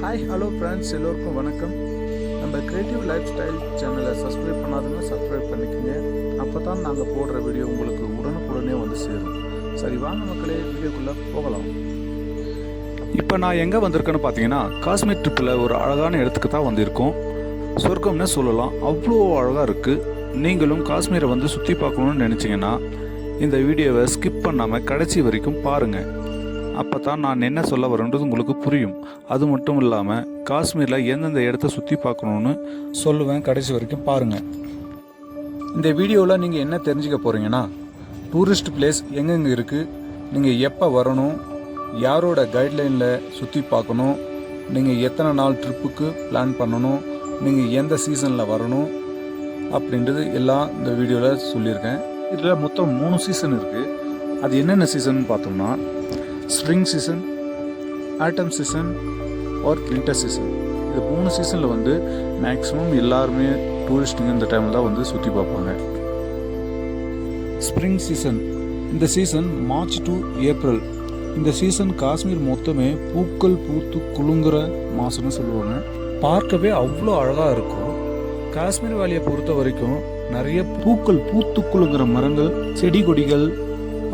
Hi hello friends, எல்லோருக்கும் வணக்கம். நம்ம கிரியேட்டிவ் லைஃப் ஸ்டைல் சேனலை சப்ஸ்கிரைப் பண்ணாதவங்க சப்ஸ்கிரைப் பண்ணிக்கோங்க. அப்போ தான் நாங்கள் போடுற வீடியோ உங்களுக்கு உடனுக்குடனே வந்து சேரும். சரி, வாங்க மக்களே, வீடியோக்குள்ளே போகலாம். இப்போ நான் எங்கே வந்திருக்கேன்னு பார்த்தீங்கன்னா, காஷ்மீர் ட்ரிப்பில் ஒரு அழகான இடத்துக்கு தான் வந்திருக்கோம். சொர்க்கம்னு சொல்லலாம், அவ்வளோ அழகாக இருக்குது. நீங்களும் காஷ்மீரை வந்து சுற்றி பார்க்கணுன்னு நினச்சிங்கன்னா இந்த வீடியோவை ஸ்கிப் பண்ணாமல் கடைசி வரைக்கும் பாருங்கள். அப்போ தான் நான் என்ன சொல்ல வரேன்றது உங்களுக்கு புரியும். அது மட்டும் இல்லாமல் காஷ்மீரில் எந்தெந்த இடத்த சுற்றி பார்க்கணுன்னு சொல்லுவேன், கடைசி வரைக்கும் பாருங்கள். இந்த வீடியோவில் நீங்கள் என்ன தெரிஞ்சுக்க போகிறீங்கன்னா, டூரிஸ்ட் பிளேஸ் எங்கெங்கே இருக்குது, நீங்கள் எப்போ வரணும், யாரோட கைட்லைனில் சுற்றி பார்க்கணும், நீங்கள் எத்தனை நாள் ட்ரிப்புக்கு பிளான் பண்ணணும், நீங்கள் எந்த சீசனில் வரணும் அப்படின்றது எல்லாம் இந்த வீடியோவில் சொல்லியிருக்கேன். இதில் மொத்தம் 3 சீசன் இருக்குது. அது என்னென்ன சீசன் பார்த்தோம்னா, spring season, atom season or winter season. இது 3 சீசனில் வந்து மேக்ஸிமம் எல்லாருமே டூரிஸ்ட்டுங்க இந்த டைமில் தான் வந்து சுற்றி பார்ப்பாங்க. ஸ்ப்ரிங் சீசன், இந்த சீசன் மார்ச் டு ஏப்ரல். இந்த சீசன் காஷ்மீர் மொத்தமே பூக்கள் பூத்து குலுங்குற மாதம்னு சொல்லுவாங்க. பார்க்கவே அவ்வளோ அழகாக இருக்கும். காஷ்மீர் வேலியை பொறுத்த வரைக்கும் நிறைய பூக்கள் பூத்து குலுங்குற மரங்கள், செடி கொடிகள்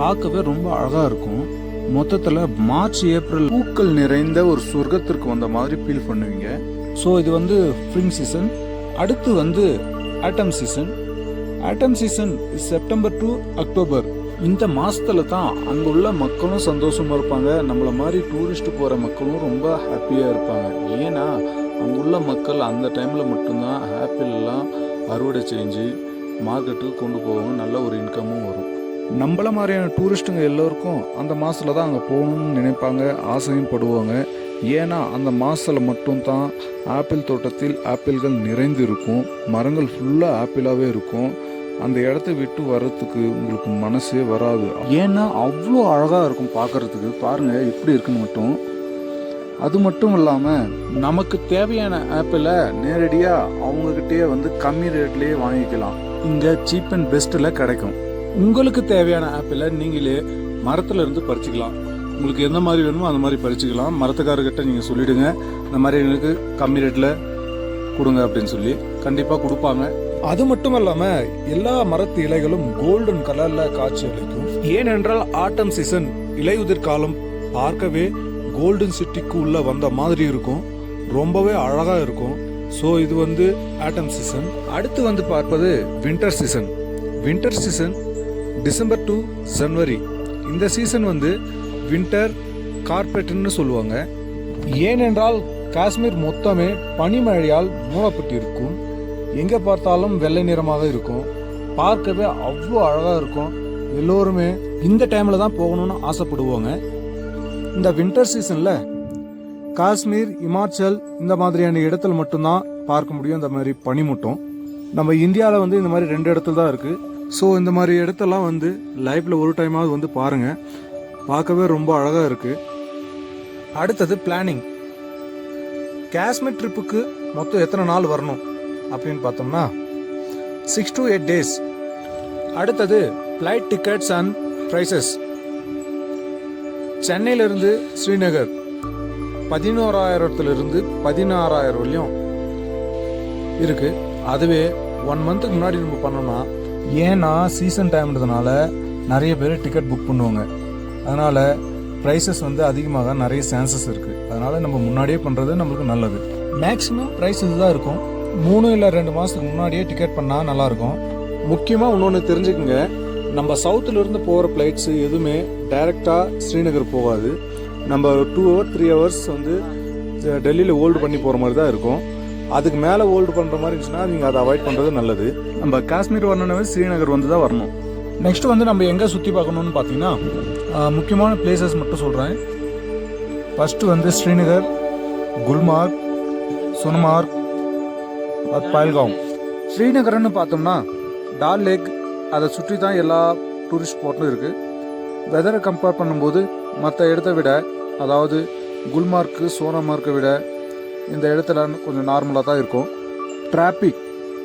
பார்க்கவே ரொம்ப அழகாக இருக்கும். மொத்தத்தில் மார்ச் ஏப்ரல் பூக்கள் நிறைந்த ஒரு சொர்க்கத்திற்கு வந்த மாதிரி ஃபீல் பண்ணுவீங்க. ஸோ இது வந்து ஸ்ப்ரிங் சீசன். அடுத்து வந்து ஆட்டம் season. Atom season September to October. இந்த மாதத்துல தான் அங்கே உள்ள மக்களும் சந்தோஷமாக இருப்பாங்க, நம்மளை மாதிரி டூரிஸ்ட் போகிற மக்களும் ரொம்ப ஹாப்பியாக இருப்பாங்க. ஏன்னா அங்குள்ள மக்கள் அந்த டைமில் மட்டும்தான் ஆப்பிள்லாம் அறுவடை செஞ்சு மார்க்கெட்டுக்கு கொண்டு போவாங்க, நல்ல ஒரு இன்கமும் வரும். நம்மள மாதிரியான டூரிஸ்ட்டுங்க எல்லோருக்கும் அந்த மாதத்தில் தான் அங்கே போகணும்னு நினைப்பாங்க, ஆசையும் படுவாங்க. ஏன்னா அந்த மாதத்தில் மட்டும்தான் ஆப்பிள் தோட்டத்தில் ஆப்பிள்கள் நிறைந்து இருக்கும், மரங்கள் ஃபுல்லாக ஆப்பிளாகவே இருக்கும். அந்த இடத்த விட்டு வர்றதுக்கு உங்களுக்கு மனசே வராது. ஏன்னா அவ்வளோ அழகாக இருக்கும் பார்க்குறதுக்கு. பாருங்கள் எப்படி இருக்குன்னு மட்டும். அது மட்டும் இல்லாமல் நமக்கு தேவையான ஆப்பிளை நேரடியாக அவங்கக்கிட்டே வந்து கம்மி ரேட்லேயே வாங்கிக்கலாம். இங்கே சீப் அண்ட் பெஸ்ட்டில் கிடைக்கும். உங்களுக்கு தேவையான ஆப்பிளை நீங்களே மரத்தில் இருந்து பறிச்சுக்கலாம். உங்களுக்கு எந்த மாதிரி வேணுமோ அந்த மாதிரி பறிச்சுக்கலாம். மரத்துக்காரர்கிட்ட நீங்கள் சொல்லிவிடுங்க, இந்த மாதிரி எங்களுக்கு கம்மி ரேட்டில் கொடுங்க அப்படின்னு சொல்லி கண்டிப்பாக கொடுப்பாங்க. அது மட்டும் இல்லாமல் எல்லா மரத்து இலைகளும் கோல்டன் கலரில் காட்சி அளிக்கும். ஏனென்றால் ஆட்டம் சீசன், இலையுதிர் காலம், பார்க்கவே கோல்டன் சிட்டிக்கு உள்ள வந்த மாதிரி இருக்கும், ரொம்பவே அழகாக இருக்கும். ஸோ இது வந்து ஆட்டம் சீசன். அடுத்து வந்து பார்ப்பது winter season. Winter season December to January. இந்த சீசன் வந்து வின்டர் கார்பெட்னு சொல்லுவாங்க. ஏனென்றால் காஷ்மீர் மொத்தமே பனிமழையால் மூடப்பட்டிருக்கும். எங்கே பார்த்தாலும் வெள்ளை நிறமாக இருக்கும், பார்க்கவே அவ்வளோ அழகாக இருக்கும். எல்லோருமே இந்த டைமில் தான் போகணும்னு ஆசைப்படுவாங்க. இந்த வின்டர் சீசனில் காஷ்மீர், இமாச்சல் இந்த மாதிரியான இடத்துல மட்டும்தான் பார்க்க முடியும் இந்த மாதிரி பனிமூட்டம். நம்ம இந்தியாவில் வந்து இந்த மாதிரி 2 இடத்துல தான் இருக்குது. ஸோ இந்த மாதிரி இடத்தெல்லாம் வந்து லைஃப்பில் ஒரு டைமாவது வந்து பாருங்கள், பார்க்கவே ரொம்ப அழகாக இருக்குது. அடுத்தது பிளானிங். காஷ்மீர் ட்ரிப்புக்கு மொத்தம் எத்தனை நாள் வரணும் அப்படின்னு பார்த்தோம்னா 6 to 8 days. அடுத்தது ஃப்ளைட் டிக்கெட்ஸ் அண்ட் ப்ரைஸஸ். சென்னையிலிருந்து ஸ்ரீநகர் 11,000 16,000 வரையும் இருக்குது. அதுவே 1 மந்த்துக்கு முன்னாடி நம்ம பண்ணோம்னா, ஏன்னா சீசன் டைம்ன்றதுனால நிறைய பேர் டிக்கெட் புக் பண்ணுவாங்க, அதனால் ப்ரைஸஸ் வந்து அதிகமாக நிறைய சான்சஸ் இருக்குது. அதனால் நம்ம முன்னாடியே பண்ணுறது நம்மளுக்கு நல்லது. மேக்ஸிமம் ப்ரைஸ் இதுதான் இருக்கும். 3 இல்லை 2 மாதத்துக்கு முன்னாடியே டிக்கெட் பண்ணால் நல்லாயிருக்கும். முக்கியமாக இன்னொன்று தெரிஞ்சுக்குங்க, நம்ம சவுத்துலேருந்து போகிற ஃப்ளைட்ஸு எதுவுமே டைரெக்டாக ஸ்ரீநகர் போகாது. நம்ம 2 hours 3 hours வந்து டெல்லியில் ஹோல்டு பண்ணி போகிற மாதிரி தான் இருக்கும். அதுக்கு மேலே ஹோல்டு பண்ணுற மாதிரி இருந்துச்சுன்னா நீங்கள் அதை அவாய்ட் பண்ணுறது நல்லது. நம்ம காஷ்மீர் வரணுன்னாவே ஸ்ரீநகர் வந்து தான் வரணும். நெக்ஸ்ட்டு வந்து நம்ம எங்கே சுற்றி பார்க்கணுன்னு பார்த்தீங்கன்னா, முக்கியமான பிளேசஸ் மட்டும் சொல்கிறேன். ஃபஸ்ட்டு வந்து ஸ்ரீநகர், குல்மார்க், சோனமார்க், பஹல்காம். ஸ்ரீநகர்னு பார்த்தோம்னா டால் லேக், அதை சுற்றி தான் எல்லா டூரிஸ்ட் ஸ்பாட்டும் இருக்குது. வெதரை கம்பேர் பண்ணும்போது மற்ற இடத்த விட, அதாவது குல்மார்க்கு, சோனமார்க்கை விட இந்த இடத்துல கொஞ்சம் நார்மலாக தான் இருக்கும்.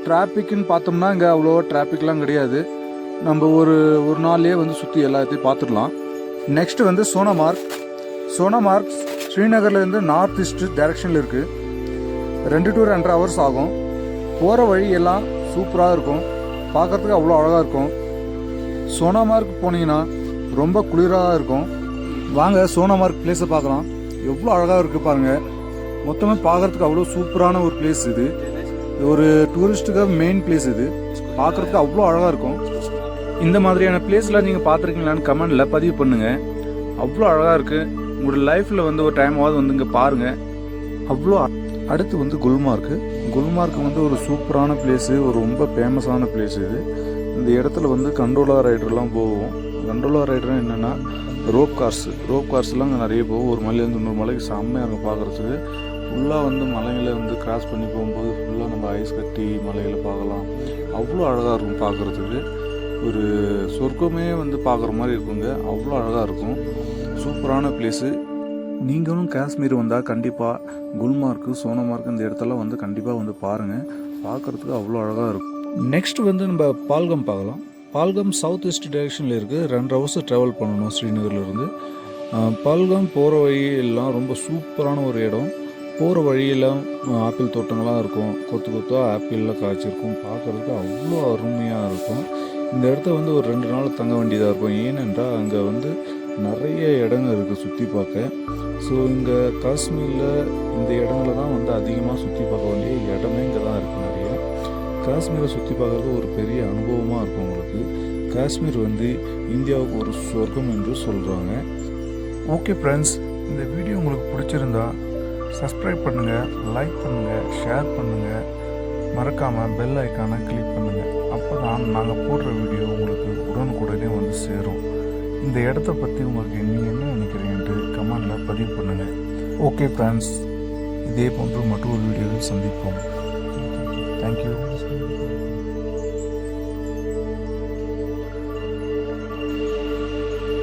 டிராஃபிக்னு பார்த்தோம்னா இங்கே அவ்வளோ டிராஃபிக்லாம் கிடையாது. நம்ம ஒரு நாள்லேயே வந்து சுற்றி எல்லாத்தையும் பார்த்துடலாம். நெக்ஸ்ட்டு வந்து சோனமார்க். ஸ்ரீநகர்லேருந்து நார்த் ஈஸ்ட் டைரக்ஷனில் இருக்குது. 2 to 2.5 hours ஆகும். போகிற வழி எல்லாம் சூப்பராக இருக்கும், பார்க்குறதுக்கு அவ்வளோ அழகாக இருக்கும். சோனாமார்க் போனீங்கன்னா ரொம்ப குளிராக இருக்கும். வாங்க சோனாமார்க் பிளேஸை பார்க்கலாம். எவ்வளோ அழகாக இருக்குது பாருங்கள். மொத்தமாக பார்க்குறதுக்கு அவ்வளோ சூப்பரான ஒரு பிளேஸ் இது. ஒரு டூரிஸ்ட்டுக்காக மெயின் பிளேஸ் இது. பார்க்குறதுக்கு அவ்வளோ அழகாக இருக்கும். இந்த மாதிரியான பிளேஸ்லாம் நீங்கள் பார்த்துருக்கீங்களான்னு கமெண்டில் பதிவு பண்ணுங்கள். அவ்வளோ அழகாக இருக்குது. உங்களோட லைஃப்பில் வந்து ஒரு டைமாவது வந்து இங்கே பாருங்கள். அவ்வளோ. அடுத்து வந்து குல்மார்க்கு. குல்மார்க் வந்து ஒரு சூப்பரான பிளேஸு, ஒரு ரொம்ப ஃபேமஸான பிளேஸ் இது. இந்த இடத்துல வந்து கண்டோலா ரைடர்லாம் போகும். கண்டோலா ரைடர் என்னென்னா ரோப் கார்ஸ்லாம் அங்கே நிறைய போகும். ஒரு மலையிலேருந்து இன்னொரு மலைக்கு செம்மையாக இருக்கும் பார்க்குறதுக்கு. ஃபுல்லாக வந்து மலைகளை வந்து கிராஸ் பண்ணி போகும்போது ஃபுல்லாக நம்ம ஐஸ் கட்டி மலைகளை பார்க்கலாம். அவ்வளோ அழகாக இருக்கும் பார்க்குறதுக்கு. ஒரு சொர்க்கமே வந்து பார்க்குற மாதிரி இருக்குங்க. அவ்வளோ அழகாக இருக்கும். சூப்பரான பிளேஸு. நீங்களும் காஷ்மீர் வந்தால் கண்டிப்பாக குல்மார்க்கு, சோனாமார்க் இந்த இடத்துல வந்து கண்டிப்பாக வந்து பாருங்கள். பார்க்குறதுக்கு அவ்வளோ அழகாக இருக்கும். நெக்ஸ்ட் வந்து நம்ம பால்கம் பார்க்கலாம். பால்கம் சவுத் ஈஸ்ட் டைரெக்ஷனில் இருக்குது. 2 hours ட்ராவல் பண்ணணும் ஸ்ரீநகர்லேருந்து. பால்கம் போகிற வழியெல்லாம் ரொம்ப சூப்பரான ஒரு இடம். போகிற வழியெல்லாம் ஆப்பிள் தோட்டங்களாக இருக்கும். கொத்து கொத்தாக ஆப்பிளில் காய்ச்சிருக்கும். பார்க்குறதுக்கு அவ்வளோ அருமையாக இருக்கும். இந்த இடத்த வந்து ஒரு 2 நாள் தங்க வேண்டியதாக இருக்கும். ஏனென்றால் அங்கே வந்து நிறைய இடங்கள் இருக்குது சுற்றி பார்க்க. ஸோ இங்கே காஷ்மீரில் இந்த இடங்கள தான் வந்து அதிகமாக சுற்றி பார்க்க வேண்டிய இடமே இங்கே தான் இருக்குது நிறைய. காஷ்மீரை சுற்றி பார்க்குறது ஒரு பெரிய அனுபவமாக இருக்கும் உங்களுக்கு. காஷ்மீர் வந்து இந்தியாவுக்கு ஒரு சொர்க்கம் என்று சொல்கிறாங்க. ஓகே ஃப்ரெண்ட்ஸ், இந்த வீடியோ உங்களுக்கு பிடிச்சிருந்தா சப்ஸ்கிரைப் பண்ணுங்கள், லைக் பண்ணுங்கள், ஷேர் பண்ணுங்கள். மறக்காமல் பெல் ஐக்கானை கிளிக் பண்ணுங்கள். அப்போ தான் நாங்கள் போடுற வீடியோ உங்களுக்கு உடனுக்குடனே வந்து சேரும். இந்த இடத்த பற்றி உங்களுக்கு நீங்கள் என்ன நினைக்கிறீங்கன்ட்டு கமெண்டில் பதிவு பண்ணுங்கள். ஓகே ஃப்ரெண்ட்ஸ், இதே போன்று மற்றொரு வீடியோவில் சந்திப்போம். தேங்க்யூ.